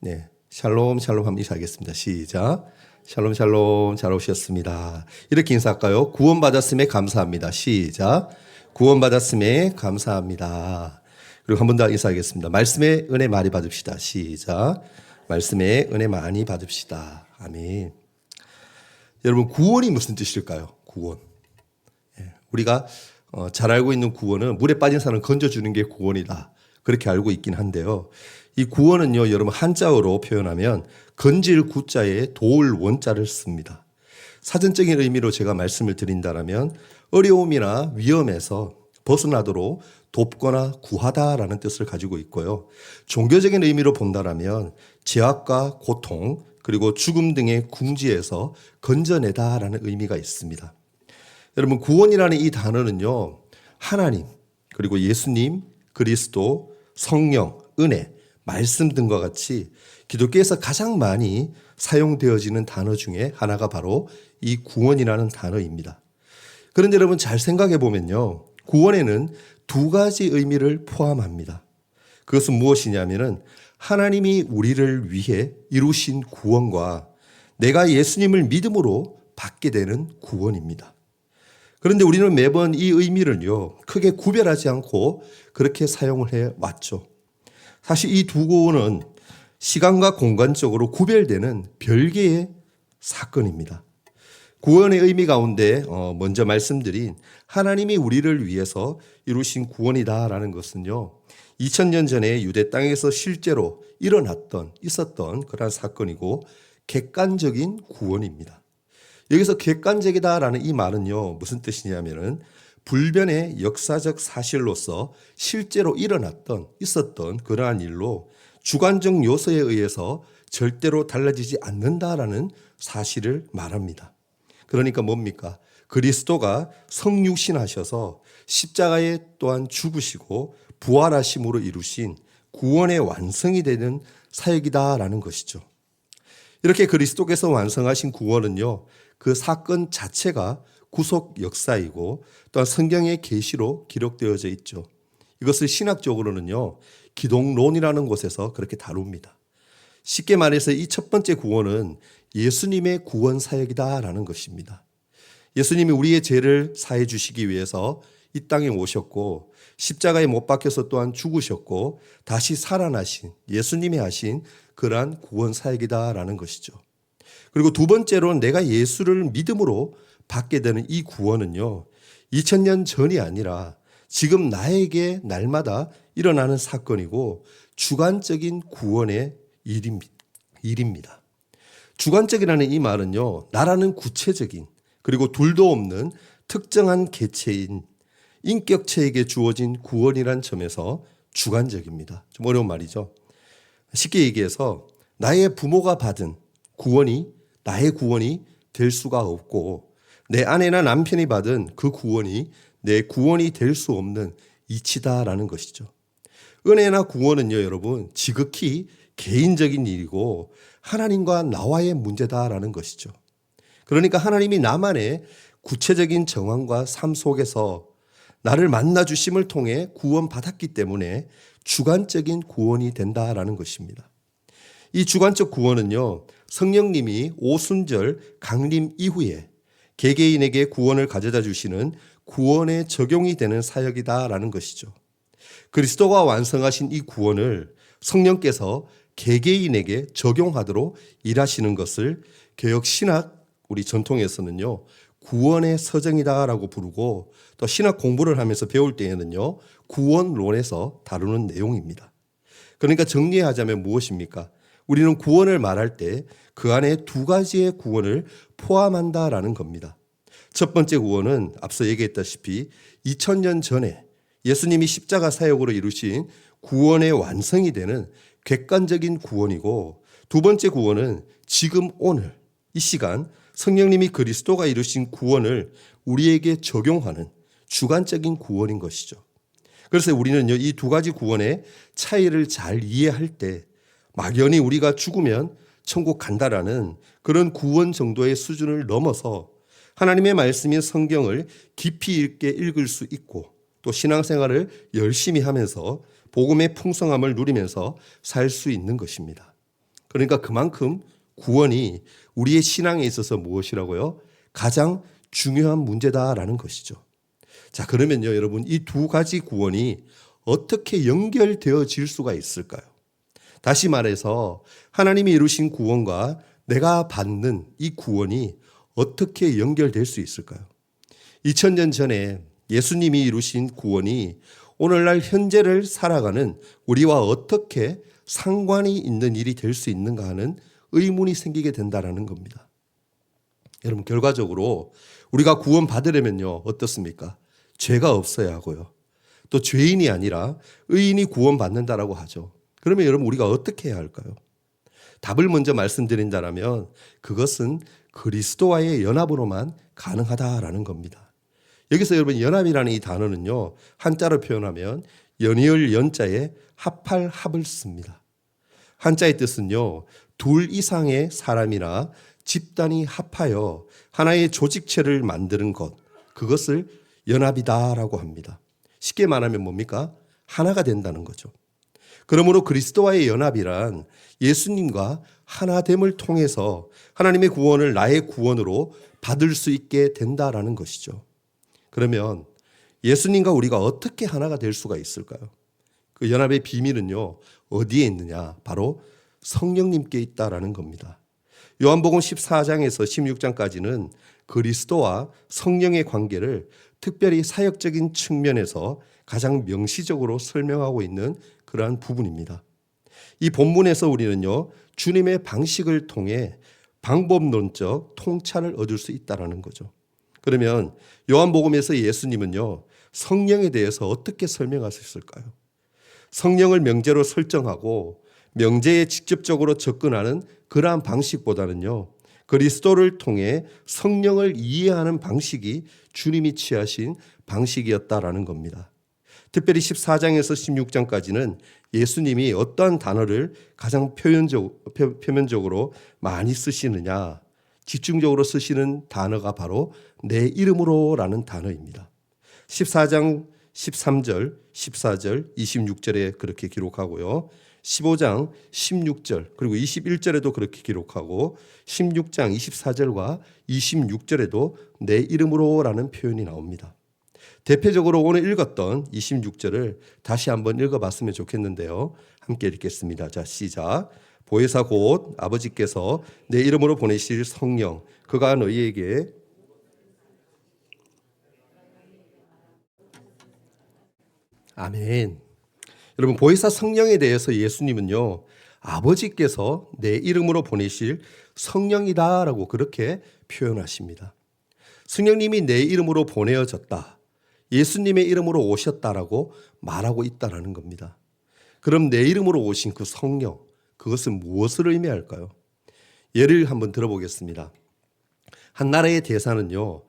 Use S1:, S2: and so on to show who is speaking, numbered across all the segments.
S1: 네, 샬롬 샬롬 한번 인사하겠습니다. 시작. 샬롬 샬롬 잘 오셨습니다. 이렇게 인사할까요? 구원받았음에 감사합니다. 시작. 구원받았음에 감사합니다. 그리고 한 번 더 인사하겠습니다. 말씀의 은혜 많이 받읍시다. 시작. 말씀의 은혜 많이 받읍시다. 아멘. 여러분, 구원이 무슨 뜻일까요? 구원. 우리가 잘 알고 있는 구원은 물에 빠진 사람을 건져주는 게 구원이다. 그렇게 알고 있긴 한데요. 이 구원은요, 여러분 한자어로 표현하면 건질 구자에 도울 원자를 씁니다. 사전적인 의미로 제가 말씀을 드린다면 어려움이나 위험에서 벗어나도록 돕거나 구하다라는 뜻을 가지고 있고요. 종교적인 의미로 본다면 죄악과 고통 그리고 죽음 등의 궁지에서 건져내다라는 의미가 있습니다. 여러분, 구원이라는 이 단어는요, 하나님 그리고 예수님, 그리스도, 성령, 은혜, 말씀 등과 같이 기독교에서 가장 많이 사용되어지는 단어 중에 하나가 바로 이 구원이라는 단어입니다. 그런데 여러분 잘 생각해 보면요, 구원에는 두 가지 의미를 포함합니다. 그것은 무엇이냐면은 하나님이 우리를 위해 이루신 구원과 내가 예수님을 믿음으로 받게 되는 구원입니다. 그런데 우리는 매번 이 의미를요, 크게 구별하지 않고 그렇게 사용을 해 왔죠. 사실 이 두 구원은 시간과 공간적으로 구별되는 별개의 사건입니다. 구원의 의미 가운데 먼저 말씀드린 하나님이 우리를 위해서 이루신 구원이다라는 것은요, 2000년 전에 유대 땅에서 실제로 있었던 그러한 사건이고 객관적인 구원입니다. 여기서 객관적이다라는 이 말은요, 무슨 뜻이냐면은 불변의 역사적 사실로서 실제로 있었던 그러한 일로 주관적 요소에 의해서 절대로 달라지지 않는다라는 사실을 말합니다. 그러니까 뭡니까? 그리스도가 성육신하셔서 십자가에 또한 죽으시고 부활하심으로 이루신 구원의 완성이 되는 사역이다라는 것이죠. 이렇게 그리스도께서 완성하신 구원은요, 그 사건 자체가 구속 역사이고 또한 성경의 계시로 기록되어져 있죠. 이것을 신학적으로는요, 기독론이라는 곳에서 그렇게 다룹니다. 쉽게 말해서 이 첫 번째 구원은 예수님의 구원 사역이다라는 것입니다. 예수님이 우리의 죄를 사해 주시기 위해서 이 땅에 오셨고 십자가에 못 박혀서 또한 죽으셨고 다시 살아나신 예수님이 하신 그러한 구원 사역이다라는 것이죠. 그리고 두 번째로는 내가 예수를 믿음으로 받게 되는 이 구원은요, 2000년 전이 아니라 지금 나에게 날마다 일어나는 사건이고 주관적인 구원의 일입니다. 주관적이라는 이 말은요, 나라는 구체적인 그리고 둘도 없는 특정한 개체인 인격체에게 주어진 구원이란 점에서 주관적입니다. 좀 어려운 말이죠. 쉽게 얘기해서 나의 부모가 받은 구원이 나의 구원이 될 수가 없고 내 아내나 남편이 받은 그 구원이 내 구원이 될 수 없는 이치다라는 것이죠. 은혜나 구원은요, 여러분 지극히 개인적인 일이고 하나님과 나와의 문제다라는 것이죠. 그러니까 하나님이 나만의 구체적인 정황과 삶 속에서 나를 만나 주심을 통해 구원받았기 때문에 주관적인 구원이 된다라는 것입니다. 이 주관적 구원은요, 성령님이 오순절 강림 이후에 개개인에게 구원을 가져다 주시는 구원의 적용이 되는 사역이다라는 것이죠. 그리스도가 완성하신 이 구원을 성령께서 개개인에게 적용하도록 일하시는 것을 개역 신학 우리 전통에서는요, 구원의 서정이다라고 부르고 또 신학 공부를 하면서 배울 때에는요, 구원론에서 다루는 내용입니다. 그러니까 정리하자면 무엇입니까? 우리는 구원을 말할 때 그 안에 두 가지의 구원을 포함한다라는 겁니다. 첫 번째 구원은 앞서 얘기했다시피 2000년 전에 예수님이 십자가 사역으로 이루신 구원의 완성이 되는 객관적인 구원이고, 두 번째 구원은 지금 오늘 이 시간 성령님이 그리스도가 이루신 구원을 우리에게 적용하는 주관적인 구원인 것이죠. 그래서 우리는요, 이 두 가지 구원의 차이를 잘 이해할 때 막연히 우리가 죽으면 천국 간다라는 그런 구원 정도의 수준을 넘어서 하나님의 말씀인 성경을 깊이 있게 읽을 수 있고 또 신앙생활을 열심히 하면서 복음의 풍성함을 누리면서 살 수 있는 것입니다. 그러니까 그만큼 구원이 우리의 신앙에 있어서 무엇이라고요? 가장 중요한 문제다라는 것이죠. 자, 그러면요, 여러분, 이 두 가지 구원이 어떻게 연결되어질 수가 있을까요? 다시 말해서 하나님이 이루신 구원과 내가 받는 이 구원이 어떻게 연결될 수 있을까요? 2000년 전에 예수님이 이루신 구원이 오늘날 현재를 살아가는 우리와 어떻게 상관이 있는 일이 될 수 있는가 하는 의문이 생기게 된다는 겁니다. 여러분, 결과적으로 우리가 구원 받으려면요, 어떻습니까? 죄가 없어야 하고요. 또 죄인이 아니라 의인이 구원받는다라고 하죠. 그러면 여러분, 우리가 어떻게 해야 할까요? 답을 먼저 말씀드린다면 그것은 그리스도와의 연합으로만 가능하다라는 겁니다. 여기서 여러분, 연합이라는 이 단어는요, 한자로 표현하면 연이을 연자에 합할 합을 씁니다. 한자의 뜻은요, 둘 이상의 사람이나 집단이 합하여 하나의 조직체를 만드는 것, 그것을 연합이다라고 합니다. 쉽게 말하면 뭡니까? 하나가 된다는 거죠. 그러므로 그리스도와의 연합이란 예수님과 하나됨을 통해서 하나님의 구원을 나의 구원으로 받을 수 있게 된다라는 것이죠. 그러면 예수님과 우리가 어떻게 하나가 될 수가 있을까요? 그 연합의 비밀은요, 어디에 있느냐? 바로 성령님께 있다라는 겁니다. 요한복음 14장에서 16장까지는 그리스도와 성령의 관계를 특별히 사역적인 측면에서 가장 명시적으로 설명하고 있는 그러한 부분입니다. 이 본문에서 우리는요, 주님의 방식을 통해 방법론적 통찰을 얻을 수 있다는 거죠. 그러면 요한복음에서 예수님은요, 성령에 대해서 어떻게 설명하셨을까요? 성령을 명제로 설정하고 명제에 직접적으로 접근하는 그러한 방식보다는요, 그리스도를 통해 성령을 이해하는 방식이 주님이 취하신 방식이었다라는 겁니다. 특별히 14장에서 16장까지는 예수님이 어떠한 단어를 가장 표면적으로 많이 쓰시느냐, 집중적으로 쓰시는 단어가 바로 내 이름으로라는 단어입니다. 14장 13절, 14절, 26절에 그렇게 기록하고요. 15장 16절 그리고 21절에도 그렇게 기록하고 16장 24절과 26절에도 내 이름으로라는 표현이 나옵니다. 대표적으로 오늘 읽었던 26절을 다시 한번 읽어봤으면 좋겠는데요. 함께 읽겠습니다. 자, 시작. 보혜사 곧 아버지께서 내 이름으로 보내실 성령 그가 너희에게 아멘. 여러분, 보혜사 성령에 대해서 예수님은요, 아버지께서 내 이름으로 보내실 성령이다라고 그렇게 표현하십니다. 성령님이 내 이름으로 보내어졌다, 예수님의 이름으로 오셨다라고 말하고 있다라는 겁니다. 그럼 내 이름으로 오신 그 성령, 그것은 무엇을 의미할까요? 예를 한번 들어보겠습니다. 한 나라의 대사는요,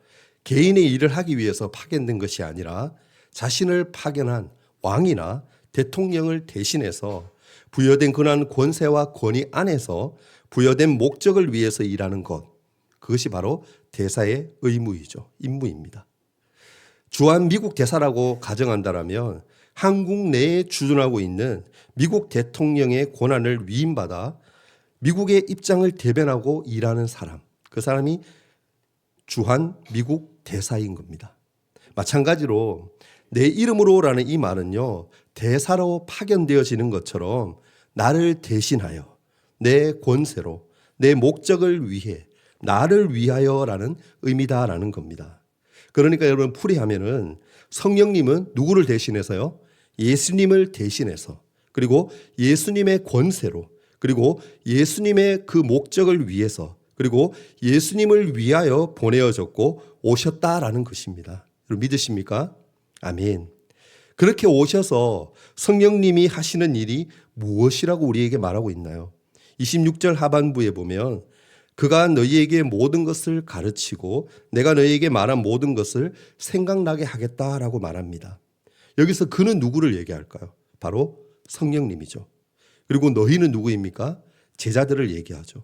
S1: 개인의 일을 하기 위해서 파견된 것이 아니라 자신을 파견한 왕이나 대통령을 대신해서 부여된 그러한 권세와 권위 안에서 부여된 목적을 위해서 일하는 것, 그것이 바로 대사의 의무이죠. 임무입니다. 주한 미국 대사라고 가정한다면 한국 내에 주둔하고 있는 미국 대통령의 권한을 위임받아 미국의 입장을 대변하고 일하는 사람, 그 사람이 주한 미국 대사인 겁니다. 마찬가지로 내 이름으로라는 이 말은요, 대사로 파견되어지는 것처럼 나를 대신하여 내 권세로 내 목적을 위해 나를 위하여라는 의미다라는 겁니다. 그러니까 여러분, 풀이하면은 성령님은 누구를 대신해서요? 예수님을 대신해서, 그리고 예수님의 권세로, 그리고 예수님의 그 목적을 위해서, 그리고 예수님을 위하여 보내어졌고 오셨다라는 것입니다. 여러분, 믿으십니까? 아멘. 그렇게 오셔서 성령님이 하시는 일이 무엇이라고 우리에게 말하고 있나요? 26절 하반부에 보면 그가 너희에게 모든 것을 가르치고 내가 너희에게 말한 모든 것을 생각나게 하겠다라고 말합니다. 여기서 그는 누구를 얘기할까요? 바로 성령님이죠. 그리고 너희는 누구입니까? 제자들을 얘기하죠.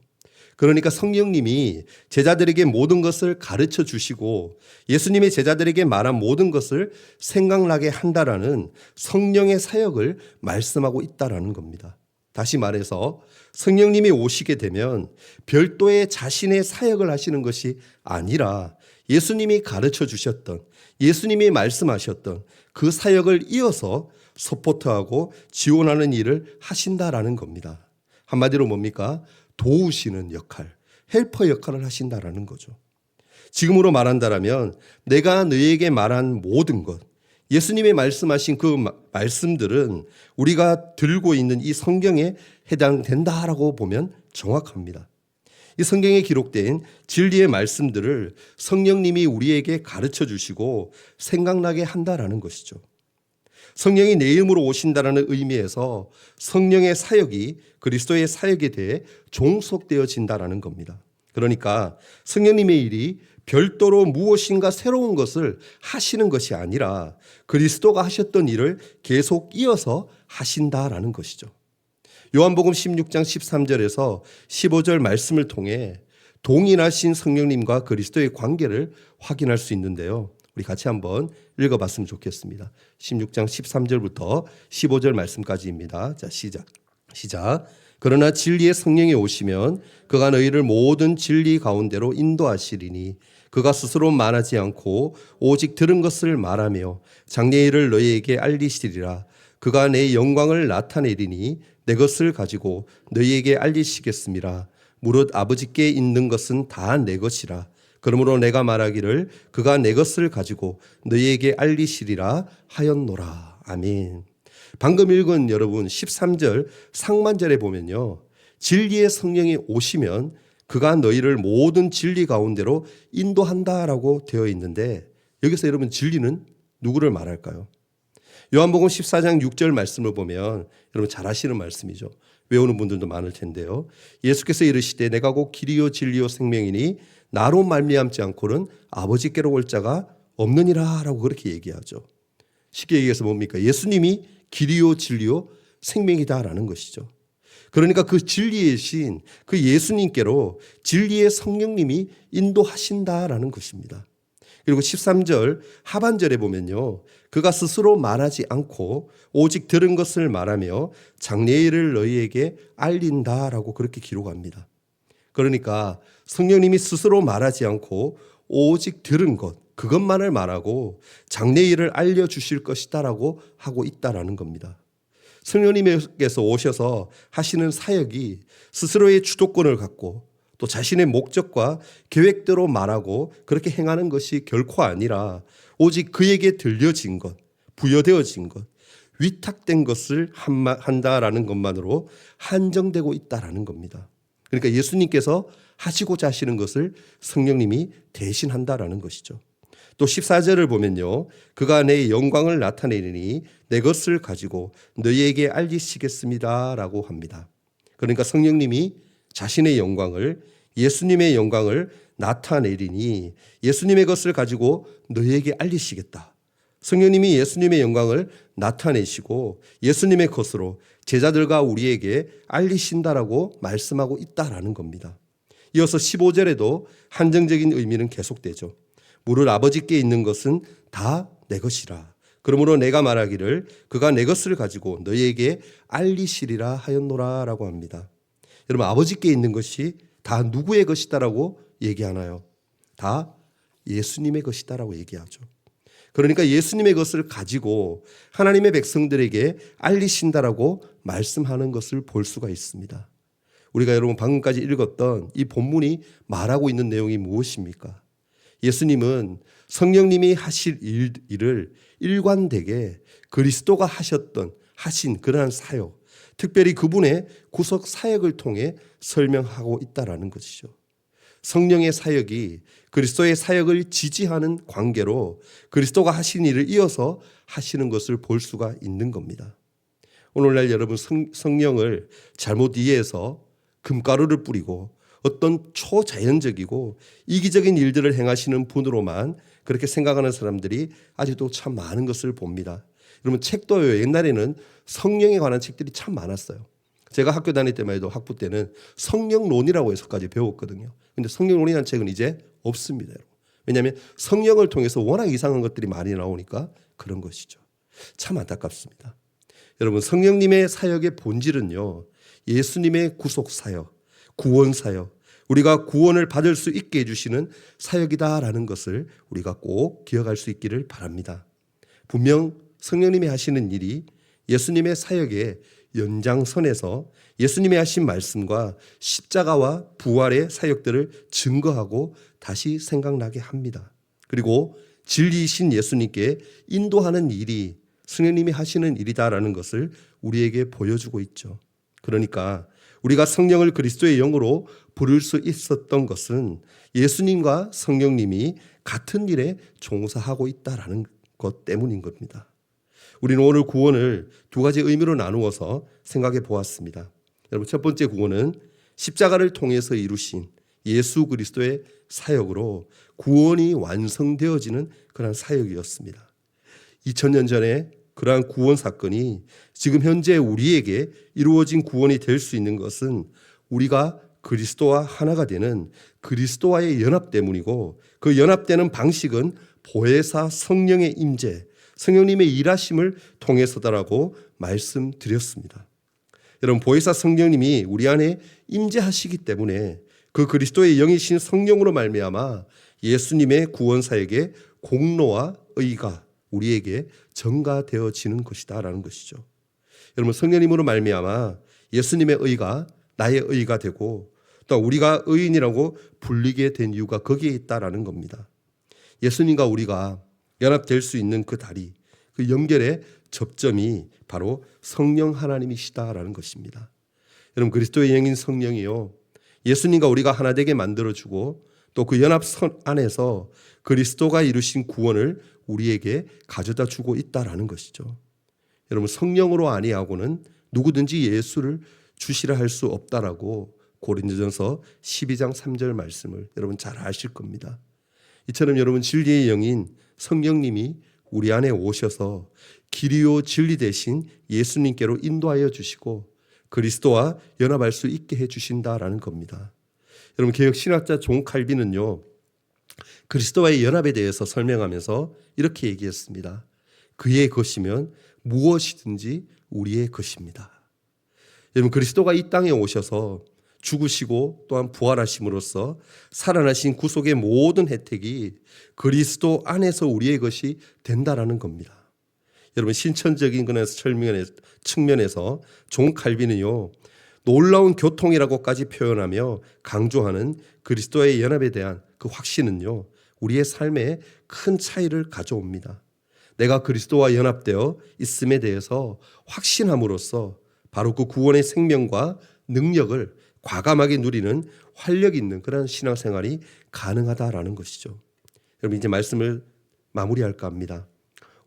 S1: 그러니까 성령님이 제자들에게 모든 것을 가르쳐 주시고 예수님의 제자들에게 말한 모든 것을 생각나게 한다라는 성령의 사역을 말씀하고 있다라는 겁니다. 다시 말해서 성령님이 오시게 되면 별도의 자신의 사역을 하시는 것이 아니라 예수님이 가르쳐 주셨던, 예수님이 말씀하셨던 그 사역을 이어서 서포트하고 지원하는 일을 하신다라는 겁니다. 한마디로 뭡니까? 도우시는 역할, 헬퍼 역할을 하신다라는 거죠. 지금으로 말한다면 내가 너희에게 말한 모든 것, 예수님이 말씀하신 그 말씀들은 우리가 들고 있는 이 성경에 해당된다라고 보면 정확합니다. 이 성경에 기록된 진리의 말씀들을 성령님이 우리에게 가르쳐 주시고 생각나게 한다라는 것이죠. 성령이 내 이름으로 오신다라는 의미에서 성령의 사역이 그리스도의 사역에 대해 종속되어진다라는 겁니다. 그러니까 성령님의 일이 별도로 무엇인가 새로운 것을 하시는 것이 아니라 그리스도가 하셨던 일을 계속 이어서 하신다라는 것이죠. 요한복음 16장 13절에서 15절 말씀을 통해 동일하신 성령님과 그리스도의 관계를 확인할 수 있는데요. 우리 같이 한번 읽어봤으면 좋겠습니다. 16장 13절부터 15절 말씀까지입니다. 자, 시작. 그러나 진리의 성령이 오시면 그가 너희를 모든 진리 가운데로 인도하시리니 그가 스스로 말하지 않고 오직 들은 것을 말하며 장래의 일을 너희에게 알리시리라. 그가 내 영광을 나타내리니 내 것을 가지고 너희에게 알리시겠습니다. 무릇 아버지께 있는 것은 다 내 것이라. 그러므로 내가 말하기를 그가 내 것을 가지고 너희에게 알리시리라 하였노라. 아멘. 방금 읽은 여러분 13절 상반절에 보면요. 진리의 성령이 오시면 그가 너희를 모든 진리 가운데로 인도한다라고 되어 있는데 여기서 여러분 진리는 누구를 말할까요? 요한복음 14장 6절 말씀을 보면 여러분 잘 아시는 말씀이죠. 외우는 분들도 많을 텐데요. 예수께서 이르시되 내가 곧 길이요 진리요 생명이니 나로 말미암지 않고는 아버지께로 올 자가 없느니라 라고 그렇게 얘기하죠. 쉽게 얘기해서 뭡니까? 예수님이 길이요 진리요 생명이다라는 것이죠. 그러니까 그 진리의 신, 그 예수님께로 진리의 성령님이 인도하신다라는 것입니다. 그리고 13절 하반절에 보면요. 그가 스스로 말하지 않고 오직 들은 것을 말하며 장래의 일을 너희에게 알린다라고 그렇게 기록합니다. 그러니까 성령님이 스스로 말하지 않고 오직 들은 것, 그것만을 말하고 장래의 일을 알려주실 것이다라고 하고 있다라는 겁니다. 성령님께서 오셔서 하시는 사역이 스스로의 주도권을 갖고 또 자신의 목적과 계획대로 말하고 그렇게 행하는 것이 결코 아니라 오직 그에게 들려진 것, 부여되어진 것, 위탁된 것을 한다라는 것만으로 한정되고 있다라는 겁니다. 그러니까 예수님께서 하시고자 하시는 것을 성령님이 대신한다라는 것이죠. 또 14절을 보면요. 그가 내 영광을 나타내리니 내 것을 가지고 너희에게 알리시겠습니다 라고 합니다. 그러니까 성령님이 자신의 영광을, 예수님의 영광을 나타내리니 예수님의 것을 가지고 너희에게 알리시겠다. 성령님이 예수님의 영광을 나타내시고 예수님의 것으로 제자들과 우리에게 알리신다라고 말씀하고 있다라는 겁니다. 이어서 15절에도 한정적인 의미는 계속되죠. 무릇 아버지께 있는 것은 다 내 것이라. 그러므로 내가 말하기를 그가 내 것을 가지고 너희에게 알리시리라 하였노라 라고 합니다. 여러분 아버지께 있는 것이 다 누구의 것이다라고 얘기하나요? 다 예수님의 것이다라고 얘기하죠. 그러니까 예수님의 것을 가지고 하나님의 백성들에게 알리신다라고 말씀하는 것을 볼 수가 있습니다. 우리가 여러분 방금까지 읽었던 이 본문이 말하고 있는 내용이 무엇입니까? 예수님은 성령님이 하실 일을 일관되게 그리스도가 하신 그러한 사역, 특별히 그분의 구속 사역을 통해 설명하고 있다라는 것이죠. 성령의 사역이 그리스도의 사역을 지지하는 관계로 그리스도가 하신 일을 이어서 하시는 것을 볼 수가 있는 겁니다. 오늘날 여러분 성령을 잘못 이해해서 금가루를 뿌리고 어떤 초자연적이고 이기적인 일들을 행하시는 분으로만 그렇게 생각하는 사람들이 아직도 참 많은 것을 봅니다. 여러분 책도요. 옛날에는 성령에 관한 책들이 참 많았어요. 제가 학교 다닐 때만 해도 학부 때는 성령론이라고 해서까지 배웠거든요. 근데 성령론이라는 책은 이제 없습니다. 왜냐하면 성령을 통해서 워낙 이상한 것들이 많이 나오니까 그런 것이죠. 참 안타깝습니다. 여러분, 성령님의 사역의 본질은요, 예수님의 구속 사역, 구원 사역, 우리가 구원을 받을 수 있게 해주시는 사역이다라는 것을 우리가 꼭 기억할 수 있기를 바랍니다. 분명 성령님이 하시는 일이 예수님의 사역의 연장선에서 예수님이 하신 말씀과 십자가와 부활의 사역들을 증거하고 다시 생각나게 합니다. 그리고 진리이신 예수님께 인도하는 일이 성령님이 하시는 일이다라는 것을 우리에게 보여주고 있죠. 그러니까 우리가 성령을 그리스도의 영으로 부를 수 있었던 것은 예수님과 성령님이 같은 일에 종사하고 있다라는 것 때문인 겁니다. 우리는 오늘 구원을 두 가지 의미로 나누어서 생각해 보았습니다. 여러분, 첫 번째 구원은 십자가를 통해서 이루신 예수 그리스도의 사역으로 구원이 완성되어지는 그런 사역이었습니다. 2000년 전에 그러한 구원 사건이 지금 현재 우리에게 이루어진 구원이 될 수 있는 것은 우리가 그리스도와 하나가 되는 그리스도와의 연합 때문이고, 그 연합되는 방식은 보혜사 성령의 임재, 성령님의 일하심을 통해서다라고 말씀드렸습니다. 여러분, 보혜사 성령님이 우리 안에 임재하시기 때문에 그 그리스도의 영이신 성령으로 말미암아 예수님의 구원 사역의 공로와 의가 우리에게 전가되어지는 것이다라는 것이죠. 여러분, 성령님으로 말미암아 예수님의 의가 나의 의가 되고 또 우리가 의인이라고 불리게 된 이유가 거기에 있다라는 겁니다. 예수님과 우리가 연합될 수 있는 그 다리, 그 연결의 접점이 바로 성령 하나님이시다라는 것입니다. 여러분, 그리스도의 영인 성령이요, 예수님과 우리가 하나 되게 만들어주고 또 그 연합선 안에서 그리스도가 이루신 구원을 우리에게 가져다 주고 있다라는 것이죠. 여러분, 성령으로 아니하고는 누구든지 예수를 주시라 할 수 없다라고 고린도전서 12장 3절 말씀을 여러분 잘 아실 겁니다. 이처럼 여러분, 진리의 영인 성령님이 우리 안에 오셔서 길이요 진리 대신 예수님께로 인도하여 주시고 그리스도와 연합할 수 있게 해 주신다라는 겁니다. 여러분, 개혁 신학자 존 칼빈은요, 그리스도와의 연합에 대해서 설명하면서 이렇게 얘기했습니다. 그의 것이면 무엇이든지 우리의 것입니다. 여러분, 그리스도가 이 땅에 오셔서 죽으시고 또한 부활하심으로써 살아나신 구속의 모든 혜택이 그리스도 안에서 우리의 것이 된다라는 겁니다. 여러분, 신천적인 그런 측면에서 존 칼빈은요, 놀라운 교통이라고까지 표현하며 강조하는 그리스도의 연합에 대한 그 확신은요, 우리의 삶에 큰 차이를 가져옵니다. 내가 그리스도와 연합되어 있음에 대해서 확신함으로써 바로 그 구원의 생명과 능력을 과감하게 누리는 활력 있는 그런 신앙생활이 가능하다라는 것이죠. 여러분, 이제 말씀을 마무리할까 합니다.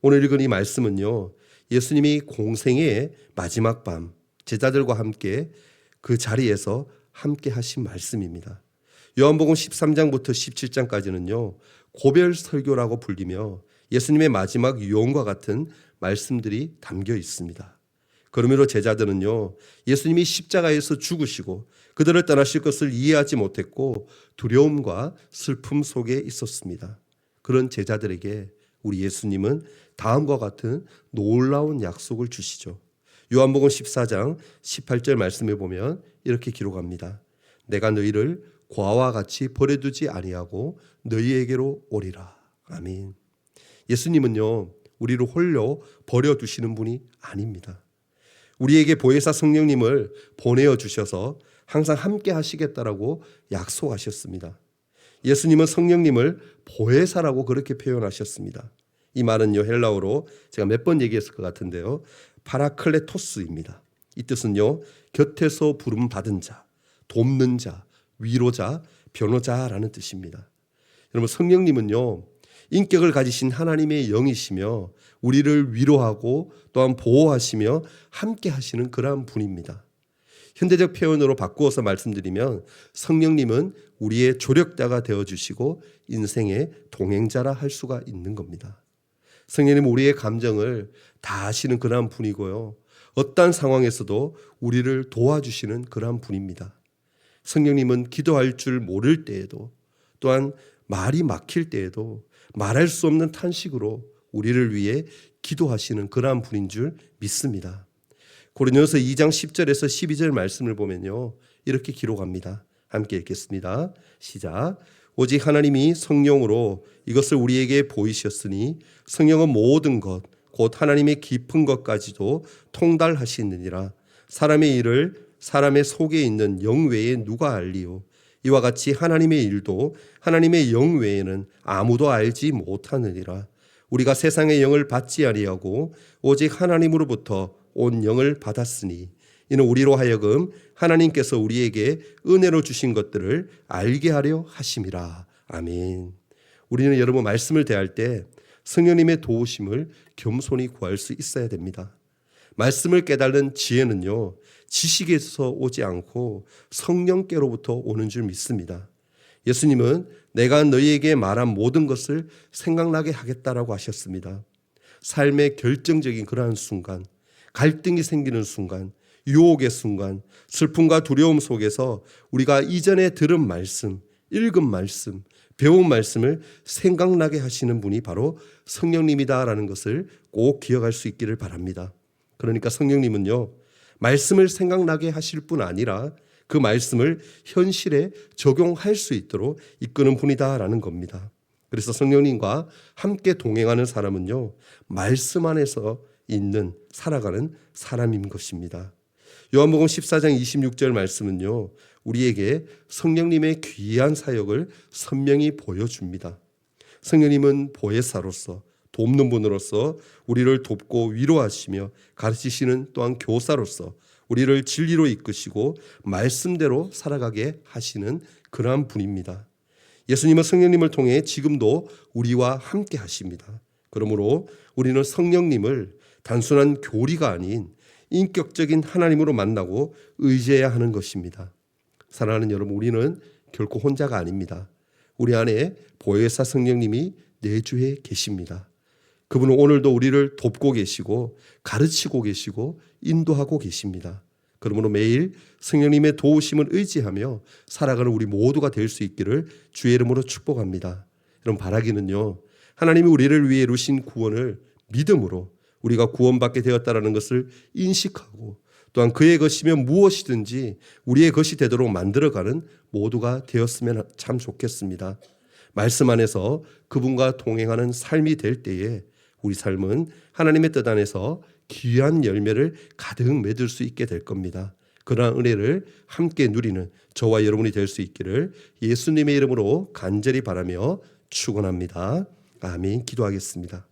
S1: 오늘 읽은 이 말씀은요, 예수님이 공생의 마지막 밤 제자들과 함께 그 자리에서 함께 하신 말씀입니다. 요한복음 13장부터 17장까지는요, 고별 설교라고 불리며 예수님의 마지막 유언과 같은 말씀들이 담겨 있습니다. 그러므로 제자들은요, 예수님이 십자가에서 죽으시고 그들을 떠나실 것을 이해하지 못했고 두려움과 슬픔 속에 있었습니다. 그런 제자들에게 우리 예수님은 다음과 같은 놀라운 약속을 주시죠. 요한복음 14장 18절 말씀에 보면 이렇게 기록합니다. 내가 너희를 과와 같이 버려두지 아니하고 너희에게로 오리라. 아멘. 예수님은요, 우리를 홀로 버려두시는 분이 아닙니다. 우리에게 보혜사 성령님을 보내어 주셔서 항상 함께 하시겠다라고 약속하셨습니다. 예수님은 성령님을 보혜사라고 그렇게 표현하셨습니다. 이 말은요, 헬라어로 제가 몇 번 얘기했을 것 같은데요, 파라클레토스입니다. 이 뜻은요, 곁에서 부름 받은 자, 돕는 자, 위로자, 변호자라는 뜻입니다. 여러분, 성령님은요, 인격을 가지신 하나님의 영이시며 우리를 위로하고 또한 보호하시며 함께 하시는 그러한 분입니다. 현대적 표현으로 바꾸어서 말씀드리면 성령님은 우리의 조력자가 되어주시고 인생의 동행자라 할 수가 있는 겁니다. 성령님은 우리의 감정을 다 아시는 그러한 분이고요, 어떠한 상황에서도 우리를 도와주시는 그러한 분입니다. 성령님은 기도할 줄 모를 때에도 또한 말이 막힐 때에도 말할 수 없는 탄식으로 우리를 위해 기도하시는 그러한 분인 줄 믿습니다. 고린도서 2장 10절에서 12절 말씀을 보면요, 이렇게 기록합니다. 함께 읽겠습니다. 시작. 오직 하나님이 성령으로 이것을 우리에게 보이셨으니 성령은 모든 것 곧 하나님의 깊은 것까지도 통달하시느니라. 사람의 일을 사람의 속에 있는 영 외에 누가 알리요? 이와 같이 하나님의 일도 하나님의 영 외에는 아무도 알지 못하느니라. 우리가 세상의 영을 받지 아니하고 오직 하나님으로부터 온 영을 받았으니 이는 우리로 하여금 하나님께서 우리에게 은혜로 주신 것들을 알게 하려 하심이라. 아멘. 우리는 여러분 말씀을 대할 때 성령님의 도우심을 겸손히 구할 수 있어야 됩니다. 말씀을 깨달은 지혜는요, 지식에서 오지 않고 성령께로부터 오는 줄 믿습니다. 예수님은 내가 너희에게 말한 모든 것을 생각나게 하겠다라고 하셨습니다. 삶의 결정적인 그러한 순간, 갈등이 생기는 순간, 유혹의 순간, 슬픔과 두려움 속에서 우리가 이전에 들은 말씀, 읽은 말씀, 배운 말씀을 생각나게 하시는 분이 바로 성령님이다라는 것을 꼭 기억할 수 있기를 바랍니다. 그러니까 성령님은요, 말씀을 생각나게 하실 뿐 아니라 그 말씀을 현실에 적용할 수 있도록 이끄는 분이다라는 겁니다. 그래서 성령님과 함께 동행하는 사람은요, 말씀 안에서 있는 살아가는 사람인 것입니다. 요한복음 14장 26절 말씀은요, 우리에게 성령님의 귀한 사역을 선명히 보여줍니다. 성령님은 보혜사로서, 돕는 분으로서 우리를 돕고 위로하시며 가르치시는 또한 교사로서 우리를 진리로 이끄시고 말씀대로 살아가게 하시는 그러한 분입니다. 예수님은 성령님을 통해 지금도 우리와 함께 하십니다. 그러므로 우리는 성령님을 단순한 교리가 아닌 인격적인 하나님으로 만나고 의지해야 하는 것입니다. 사랑하는 여러분, 우리는 결코 혼자가 아닙니다. 우리 안에 보혜사 성령님이 내주해 계십니다. 그분은 오늘도 우리를 돕고 계시고 가르치고 계시고 인도하고 계십니다. 그러므로 매일 성령님의 도우심을 의지하며 살아가는 우리 모두가 될 수 있기를 주의 이름으로 축복합니다. 여러분, 바라기는요, 하나님이 우리를 위해 이루신 구원을 믿음으로 우리가 구원받게 되었다는 것을 인식하고 또한 그의 것이면 무엇이든지 우리의 것이 되도록 만들어가는 모두가 되었으면 참 좋겠습니다. 말씀 안에서 그분과 동행하는 삶이 될 때에 우리 삶은 하나님의 뜻 안에서 귀한 열매를 가득 맺을 수 있게 될 겁니다. 그러한 은혜를 함께 누리는 저와 여러분이 될 수 있기를 예수님의 이름으로 간절히 바라며 축원합니다. 아멘. 기도하겠습니다.